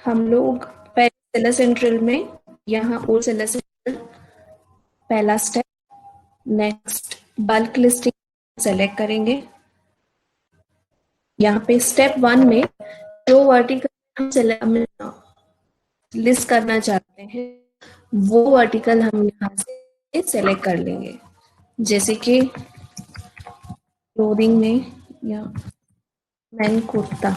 हम लोग पहले सेलर सेंट्रल में, यहाँ और सेलर सेंट्रल पहला step, next bulk listing select करेंगे। यहाँ पे स्टेप 1 में जो वर्टिकल हम लिस्ट करना चाहते हैं वो वर्टिकल हम यहाँ से सेलेक्ट कर लेंगे, जैसे कि क्लोथिंग में या मैन कुर्ता।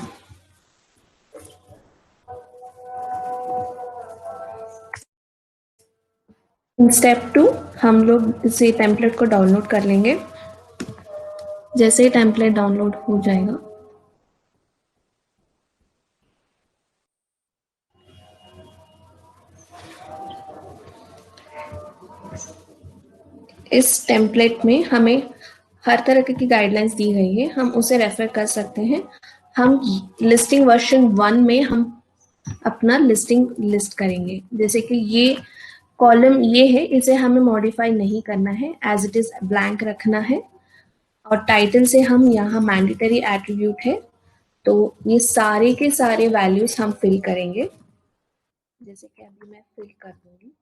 स्टेप 2 हम लोग इसे टेम्पलेट को डाउनलोड कर लेंगे। जैसे ही टेम्पलेट डाउनलोड हो जाएगा, इस टेम्पलेट में हमें हर तरह की गाइडलाइंस दी गई है, हम उसे रेफर कर सकते हैं। हम लिस्टिंग वर्जन 1 में हम अपना लिस्टिंग लिस्ट करेंगे, जैसे कि ये कॉलम ये है, इसे हमें मॉडिफाई नहीं करना है, एज इट इज ब्लैंक रखना है। और टाइटल से हम यहाँ मैंडेटरी एट्रीब्यूट है, तो ये सारे के सारे वैल्यूज हम फिल करेंगे, जैसे कि अभी मैं फिल कर दूंगी।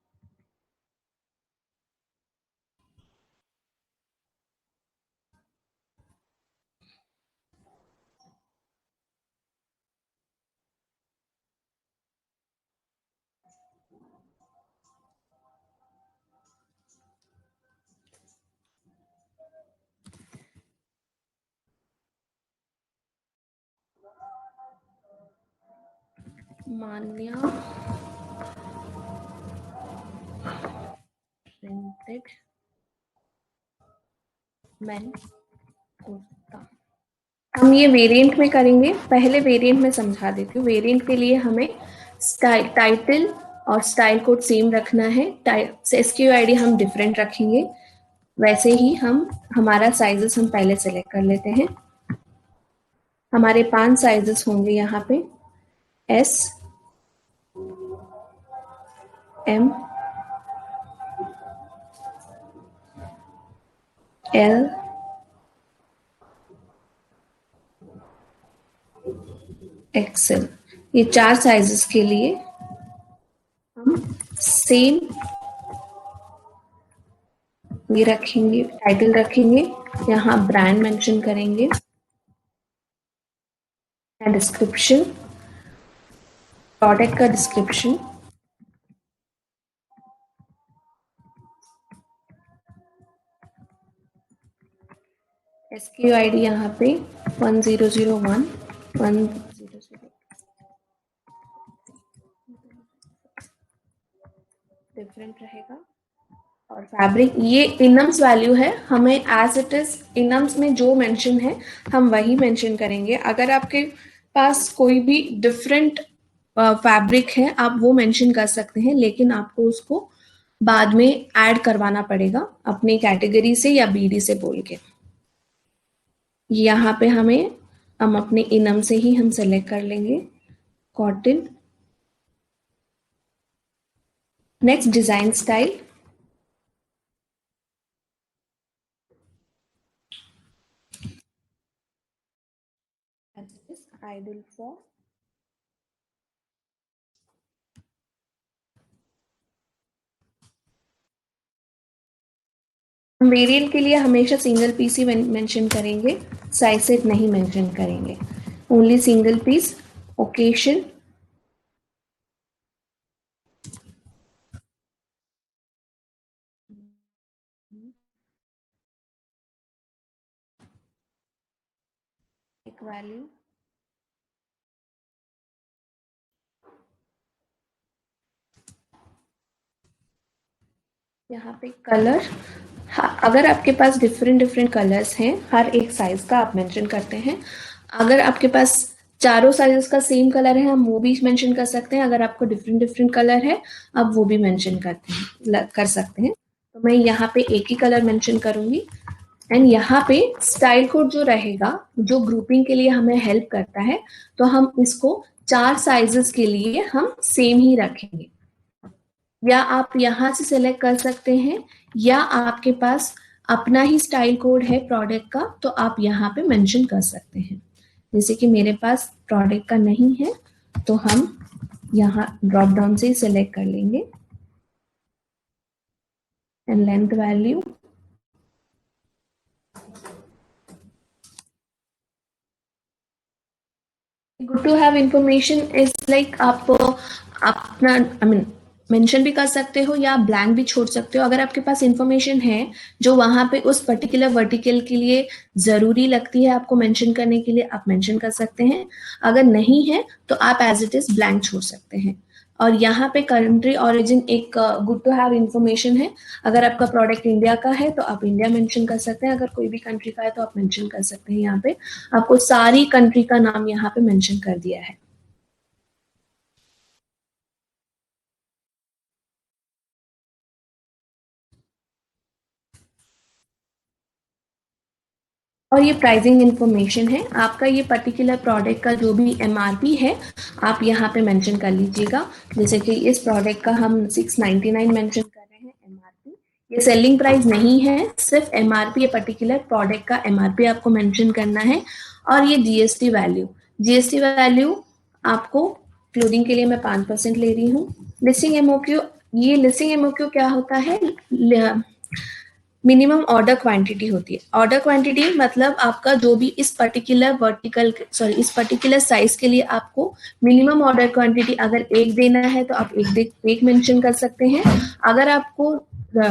मान्या प्रिंटेड मैन कुर्ता, हम ये वेरिएंट में करेंगे। पहले वेरिएंट में समझा देती हूँ। वेरिएंट के लिए हमें टाइटल और स्टाइल कोड सेम रखना है, एसक्यू आईडी हम डिफरेंट रखेंगे। वैसे ही हम हमारा साइजेस हम पहले सेलेक्ट कर लेते हैं। हमारे 5 साइजेस होंगे यहाँ पे, एस, एम, एल, एक्सएल। ये 4 साइजेस के लिए हम सेम ये रखेंगे, टाइटल रखेंगे, यहाँ ब्रांड मेंशन करेंगे, डिस्क्रिप्शन, प्रोडक्ट का डिस्क्रिप्शन, एसक्यू आईडी यहाँ पे 1001 1000 डिफरेंट रहेगा। और फैब्रिक ये इनम्स वैल्यू है, हमें एज इट इज इनम्स में जो मेंशन है हम वही मेंशन करेंगे। अगर आपके पास कोई भी डिफरेंट फैब्रिक है आप वो मेंशन कर सकते हैं, लेकिन आपको उसको बाद में ऐड करवाना पड़ेगा अपनी कैटेगरी से या बीडी से बोल के। यहाँ पे हम अपने इनम से ही हम सेलेक्ट कर लेंगे cotton. Next design style, ideal for variant के लिए हमेशा सिंगल पीस ही मेंशन करेंगे, साइज सेट नहीं मेंशन करेंगे, ओनली सिंगल पीस। ओकेशन, एक वैल्यू, यहाँ पे कलर, अगर आपके पास डिफरेंट डिफरेंट कलर्स हैं हर एक साइज का आप मेंशन करते हैं। अगर आपके पास चारों साइजेस का सेम कलर है हम वो भी मेंशन कर सकते हैं। अगर आपको डिफरेंट डिफरेंट कलर है आप वो भी मेंशन कर सकते हैं। तो मैं यहाँ पे एक ही कलर मेंशन करूंगी। एंड यहाँ पे स्टाइल कोड जो रहेगा, जो ग्रुपिंग के लिए हमें हेल्प करता है, तो हम इसको 4 साइजेस के लिए हम सेम ही रखेंगे। या आप यहाँ से सेलेक्ट कर सकते हैं, या आपके पास अपना ही स्टाइल कोड है प्रोडक्ट का तो आप यहाँ पे मेंशन कर सकते हैं। जैसे कि मेरे पास प्रोडक्ट का नहीं है तो हम यहाँ ड्रॉप डाउन से सिलेक्ट कर लेंगे and length value good to have information is like आप अपना आई मीन मेंशन भी कर सकते हो या ब्लैंक भी छोड़ सकते हो। अगर आपके पास इंफॉर्मेशन है जो वहां पे उस पर्टिकुलर वर्टिकल के लिए जरूरी लगती है आपको मेंशन करने के लिए, आप मेंशन कर सकते हैं। अगर नहीं है तो आप एज इट इज ब्लैंक छोड़ सकते हैं। और यहाँ पे कंट्री ओरिजिन एक गुड टू हैव इंफॉर्मेशन है। अगर आपका प्रोडक्ट इंडिया का है तो आप इंडिया मेंशन कर सकते हैं, अगर कोई भी कंट्री का है तो आप मेंशन कर सकते हैं। यहाँ पे आपको सारी कंट्री का नाम यहाँ पे मेंशन कर दिया है। और ये प्राइसिंग इंफॉर्मेशन है। आपका ये पर्टिकुलर प्रोडक्ट का जो भी एमआरपी है आप यहाँ पे मेंशन कर लीजिएगा। जैसे कि इस प्रोडक्ट का हम 699 मेंशन कर रहे हैं एमआरपी। ये सेलिंग प्राइस नहीं है, सिर्फ एमआरपी, ये पर्टिकुलर प्रोडक्ट का एमआरपी आपको मेंशन करना है। और ये जीएसटी वैल्यू आपको क्लोथिंग के लिए मैं 5% ले रही हूँ। लिस्टिंग एमओक्यू, ये लिस्टिंग एमओक्यू क्या होता है, मिनिमम ऑर्डर क्वांटिटी होती है। ऑर्डर क्वांटिटी मतलब आपका जो भी इस पर्टिकुलर इस पर्टिकुलर साइज के लिए आपको मिनिमम ऑर्डर क्वांटिटी अगर एक देना है तो आप एक मेंशन कर सकते हैं। अगर आपको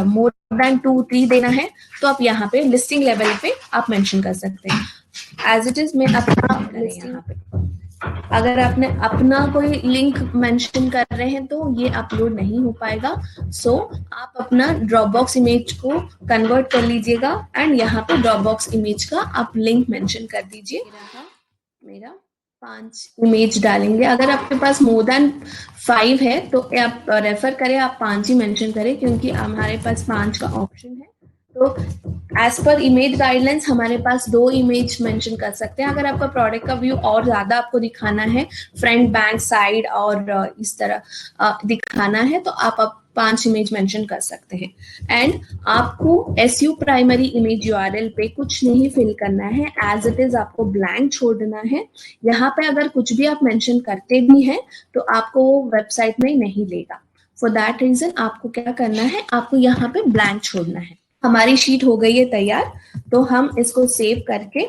मोर देन 2-3 देना है तो आप यहाँ पे लिस्टिंग लेवल पे आप मेंशन कर सकते हैं। एज इट इज मैं अपना लिस्टिंग यहाँ पे, अगर आपने अपना कोई लिंक मेंशन कर रहे हैं तो ये अपलोड नहीं हो पाएगा। सो आप अपना ड्रॉपबॉक्स इमेज को कन्वर्ट कर लीजिएगा एंड यहाँ पे ड्रॉपबॉक्स इमेज का आप लिंक मेंशन कर दीजिए। मेरा 5 इमेज डालेंगे। अगर आपके पास मोर देन 5 है तो आप रेफर करें, आप 5 ही मेंशन करें क्योंकि हमारे पास 5 का ऑप्शन है। तो एज पर इमेज गाइडलाइंस हमारे पास 2 इमेज मेंशन कर सकते हैं। अगर आपका प्रोडक्ट का व्यू और ज्यादा आपको दिखाना है, फ्रंट बैक साइड और इस तरह दिखाना है तो आप 5 इमेज मेंशन कर सकते हैं। एंड आपको एसयू प्राइमरी इमेज यूआरएल पे कुछ नहीं फिल करना है, एज इट इज आपको ब्लैंक छोड़ना है। यहाँ पे अगर कुछ भी आप मेंशन करते भी हैं तो आपको वो वेबसाइट में नहीं लेगा। फॉर दैट रीजन आपको क्या करना है, आपको यहाँ पे ब्लैंक छोड़ना है। हमारी शीट हो गई है तैयार, तो हम इसको सेव करके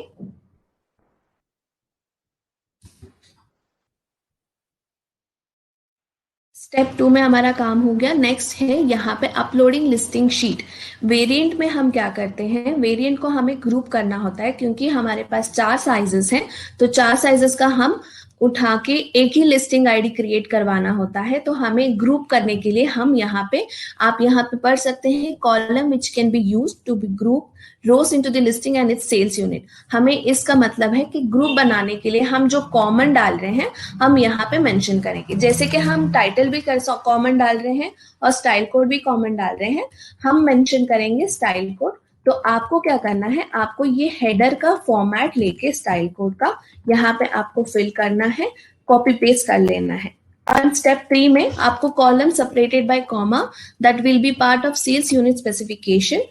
स्टेप 2 में हमारा काम हो गया। नेक्स्ट है यहाँ पे अपलोडिंग लिस्टिंग शीट। वेरिएंट में हम क्या करते हैं, वेरिएंट को हमें ग्रुप करना होता है क्योंकि हमारे पास 4 साइजेस हैं, तो 4 साइजेस का हम उठा के एक ही लिस्टिंग आईडी क्रिएट करवाना होता है। तो हमें ग्रुप करने के लिए हम यहाँ पे, आप यहाँ पे पढ़ सकते हैं, column which can be use to be group rows into the listing and its sales unit. हमें इसका मतलब है कि ग्रुप बनाने के लिए हम जो कॉमन डाल रहे हैं हम यहाँ पे मेंशन करेंगे। जैसे कि हम टाइटल भी कॉमन डाल रहे हैं और स्टाइल कोड भी कॉमन डाल रहे हैं, हम मेंशन करेंगे स्टाइल कोड। तो आपको क्या करना है, आपको ये हेडर का फॉर्मेट लेके स्टाइल कोड का यहाँ पे आपको फिल करना है, कॉपी पेस्ट कर लेना है। और स्टेप 3 में आपको column separated by comma that will be part of sales unit specification.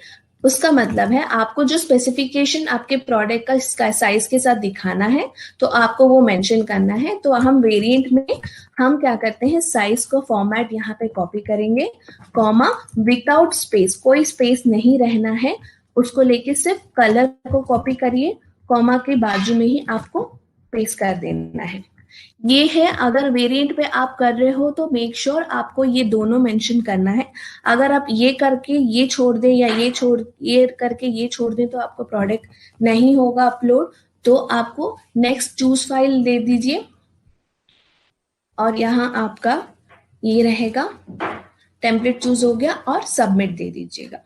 उसका मतलब है आपको जो स्पेसिफिकेशन आपके प्रोडक्ट का साइज के साथ दिखाना है तो आपको वो मेंशन करना है। तो हम वेरिएंट में हम क्या करते हैं, साइज को फॉर्मेट यहाँ पे कॉपी करेंगे, कॉमा विदाउट स्पेस, कोई स्पेस नहीं रहना है, उसको लेके सिर्फ कलर को कॉपी करिए, कॉमा के बाजू में ही आपको पेस्ट कर देना है। ये है, अगर वेरिएंट पे आप कर रहे हो तो मेक श्योर आपको ये दोनों मेंशन करना है। अगर आप ये करके ये छोड़ दें या ये करके ये छोड़ दें तो आपको प्रोडक्ट नहीं होगा अपलोड। तो आपको नेक्स्ट चूज फाइल दे दीजिए और यहाँ आपका ये रहेगा, टेम्पलेट चूज हो गया और सबमिट दे दीजिएगा।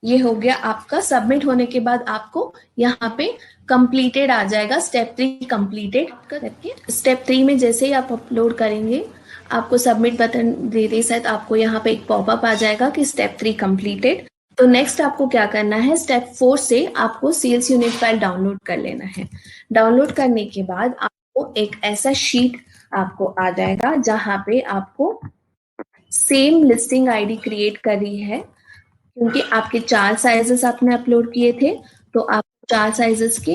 ये हो गया आपका। सबमिट होने के बाद आपको यहाँ पे कंप्लीटेड आ जाएगा, स्टेप 3 कंप्लीटेड करके। स्टेप 3 में जैसे ही आप अपलोड करेंगे आपको सबमिट बटन दे दे शायद आपको यहाँ पे एक पॉपअप आ जाएगा कि स्टेप 3 कंप्लीटेड। तो नेक्स्ट आपको क्या करना है, स्टेप 4 से आपको सेल्स यूनिट फाइल डाउनलोड कर लेना है। डाउनलोड करने के बाद आपको एक ऐसा शीट आपको आ जाएगा जहाँ पे आपको सेम लिस्टिंग आईडी क्रिएट करी है, क्योंकि आपके 4 साइजेस आपने अपलोड किए थे तो आप 4 साइजेस के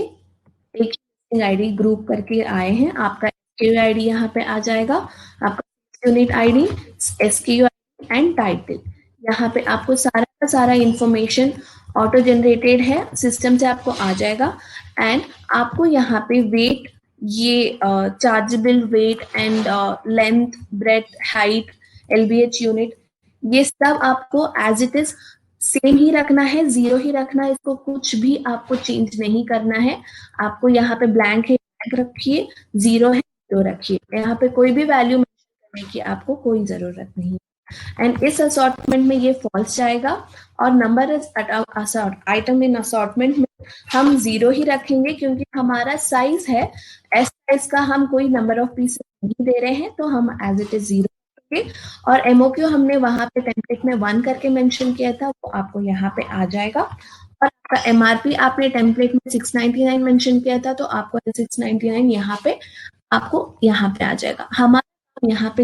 एक आईडी ग्रुप करके आए हैं। आपका SKU ID यहाँ पे आ जाएगा, आपका unit ID, SKU and title. यहाँ पे आपको सारा का सारा इंफॉर्मेशन ऑटो जनरेटेड है, सिस्टम से आपको आ जाएगा। एंड आपको यहाँ पे वेट, ये chargeable weight and length, breadth, height, LBH unit, ये सब आपको एज इट इज सेम ही रखना है, 0 ही रखना है, इसको कुछ भी आपको चेंज नहीं करना है। आपको यहाँ पे ब्लैंक है, ब्लैंक रखिए, 0 है तो रखिए, यहाँ पे कोई भी वैल्यू मेंशन करने की आपको कोई जरूरत नहीं। एंड इस असॉर्टमेंट में ये फॉल्स जाएगा, और नंबर आइटम इन असॉर्टमेंट में हम 0 ही रखेंगे, क्योंकि हमारा साइज है एस साइज का, हम कोई नंबर ऑफ पीसेस नहीं दे रहे हैं, तो हम एज इट इज 0 रखेंगे। और MOQ हमने वहां पे टेम्पलेट में 1 करके मेंशन किया था, वो आपको यहाँ पे आ जाएगा। और आपका MRP आपने टेम्पलेट में 699 मेंशन किया था, तो आपको 699 यहाँ पे आपको यहाँ पे आ जाएगा। हमारा यहाँ पे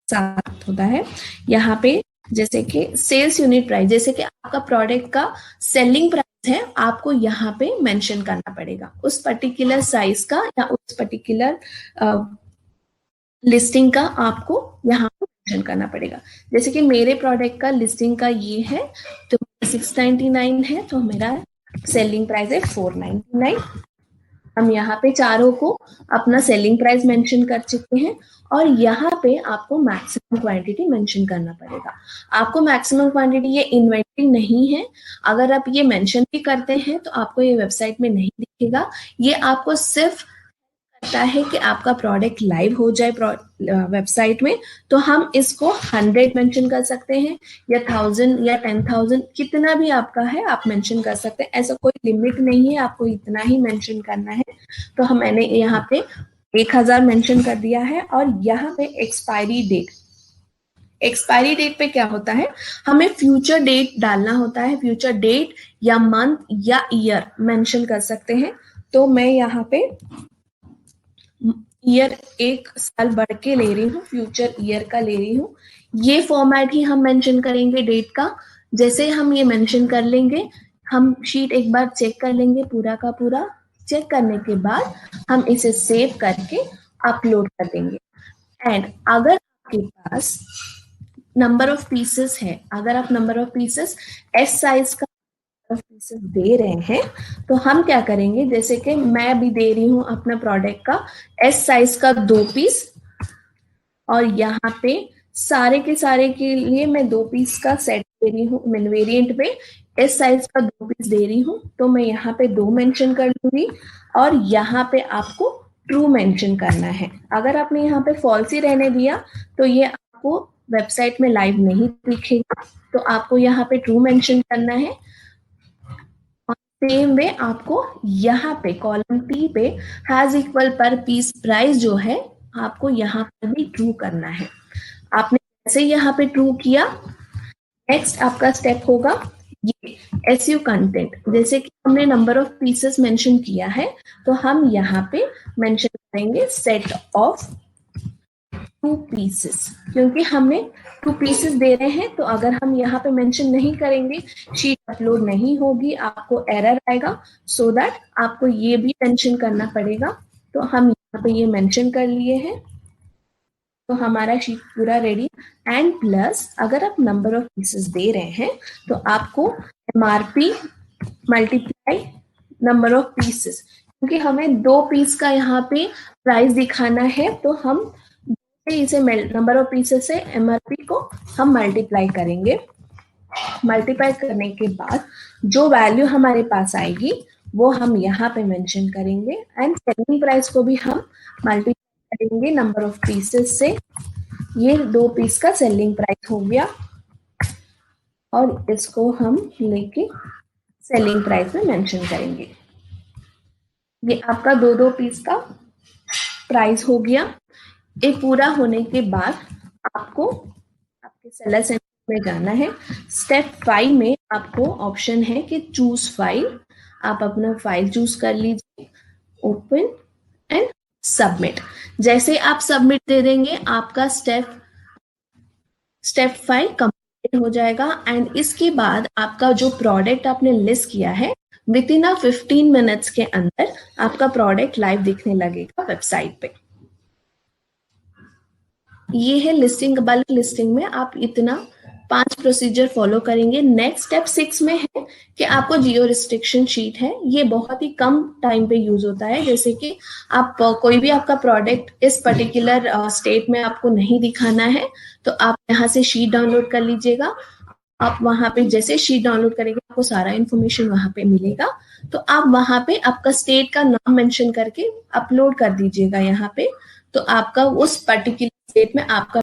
साथ होता है, यहाँ पे जैसे कि सेल्स यूनिट प्राइस, जैसे कि आपका प्रोडक्ट का सेलिंग प्राइस है, आपको यहाँ पे मेंशन करना पड़ेगा उस पर्टिकुलर साइज का या उस पर्टिकुलर लिस्टिंग का, आपको यहाँ पे मेंशन करना पड़ेगा। जैसे कि मेरे प्रोडक्ट का लिस्टिंग का ये है, तो 699 है, तो मेरा सेलिंग प्राइस है 499। हम यहाँ पे चारों को अपना सेलिंग प्राइस मेंशन कर चुके हैं, और यहाँ पे आपको मैक्सिमम क्वांटिटी मेंशन करना पड़ेगा। आपको मैक्सिमम क्वांटिटी, ये इन्वेंटरी नहीं है, अगर आप ये मेंशन भी करते हैं तो आपको ये वेबसाइट में नहीं दिखेगा। ये आपको सिर्फ करता है कि आपका प्रोडक्ट लाइव हो जाए वेबसाइट में, तो हम इसको 100 मेंशन कर सकते हैं, या 1000 या 10,000, कितना भी आपका है आप मेंशन कर सकते हैं, ऐसा कोई लिमिट नहीं है, आपको इतना ही मेंशन करना है। तो मैंने यहाँ पे 1000 मेंशन कर दिया है। और यहाँ पे एक्सपायरी डेट पे क्या होता है, हमें फ्यूचर डेट डालना होता है, फ्यूचर डेट या मंथ या ईयर मेंशन कर सकते हैं। तो मैं यहाँ पे ईयर 1 साल बढ़ के ले रही हूँ, फ्यूचर ईयर का ले रही हूँ। ये फॉर्मेट ही हम मेंशन करेंगे डेट का। जैसे हम ये मेंशन कर लेंगे, हम शीट एक बार चेक कर लेंगे पूरा का पूरा, चेक करने के बाद हम इसे सेव करके अपलोड कर देंगे। एंड अगर आपके पास नंबर ऑफ पीसेस है, अगर आप number of pieces S size का पीसेस दे रहे हैं, तो हम क्या करेंगे, जैसे कि मैं भी दे रही हूँ अपना प्रोडक्ट का एस साइज का 2 पीस, और यहाँ पे सारे के सारे के लिए मैं 2 पीस का सेट दे रही हूँ, मैं वेरिएंट पे एस साइज का 2 पीस दे रही हूँ, तो मैं यहाँ पे 2 मेंशन कर लूंगी, और यहाँ पे आपको ट्रू मेंशन करना है। अगर आपने यहाँ पे फॉल्स ही रहने दिया तो ये आपको वेबसाइट में लाइव नहीं दिखेगा, तो आपको यहाँ पे ट्रू मेंशन करना है। सेम वे आपको यहाँ पे कॉलम टी पे हैज इक्वल पर पीस प्राइस जो है, आपको यहाँ पर भी ट्रू करना है। आपने जैसे यहाँ पे ट्रू किया, नेक्स्ट आपका स्टेप होगा ये SU कंटेंट। जैसे कि हमने नंबर ऑफ पीसेस मेंशन किया है, तो हम यहाँ पे मेंशन करेंगे सेट ऑफ 2 पीसेस, क्योंकि हमें 2 पीसेस दे रहे हैं, तो अगर हम यहाँ पे मेंशन नहीं करेंगे, शीट अपलोड नहीं होगी, आपको एरर आएगा। सो दैट आपको ये भी मेंशन करना पड़ेगा। तो हम यहाँ पे ये मेंशन कर लिए हैं, तो हमारा शीट पूरा रेडी। एंड प्लस अगर आप नंबर ऑफ पीसेस दे रहे हैं, तो आपको MRP multiply number of pieces, क्योंकि हमें 2 पीस का यहाँ पे प्राइस दिखाना है, तो हम इसे नंबर ऑफ पीसेस से MRP को हम मल्टीप्लाई करेंगे। मल्टीप्लाई करने के बाद जो वैल्यू हमारे पास आएगी वो हम यहाँ पे मेंशन करेंगे। एंड सेलिंग प्राइस को भी हम मल्टीप्लाई करेंगे नंबर ऑफ पीसेस से। ये 2 पीस का सेलिंग प्राइस हो गया, और इसको हम लेके सेलिंग प्राइस में मेंशन करेंगे। ये आपका 2 पीस का प्राइस हो गया। ये पूरा होने के बाद आपको आपके सेलर सेंटर में जाना है। स्टेप 5 में आपको ऑप्शन है कि चूज फाइल, आप अपना फाइल चूज कर लीजिए, ओपन एंड सबमिट। जैसे आप सबमिट दे देंगे, आपका स्टेप 5 कंप्लीट हो जाएगा। एंड इसके बाद आपका जो प्रोडक्ट आपने लिस्ट किया है विद इन 15 मिनट्स के अंदर आपका प्रोडक्ट लाइव दिखने लगेगा वेबसाइट पे। ये है लिस्टिंग। बल्क लिस्टिंग में आप इतना 5 प्रोसीजर फॉलो करेंगे। नेक्स्ट स्टेप 6 में है कि आपको जियो रिस्ट्रिक्शन शीट है, ये बहुत ही कम टाइम पे यूज होता है। जैसे कि आप कोई भी आपका प्रोडक्ट इस पर्टिकुलर स्टेट में आपको नहीं दिखाना है, तो आप यहाँ से शीट डाउनलोड कर लीजिएगा। आप वहां पे जैसे शीट डाउनलोड करेंगे आपको सारा इन्फॉर्मेशन वहां पे मिलेगा, तो आप वहां पे आपका स्टेट का नाम मेंशन करके अपलोड कर दीजिएगा यहाँ पे, तो आपका उस पर्टिकुलर स्टेट में आपका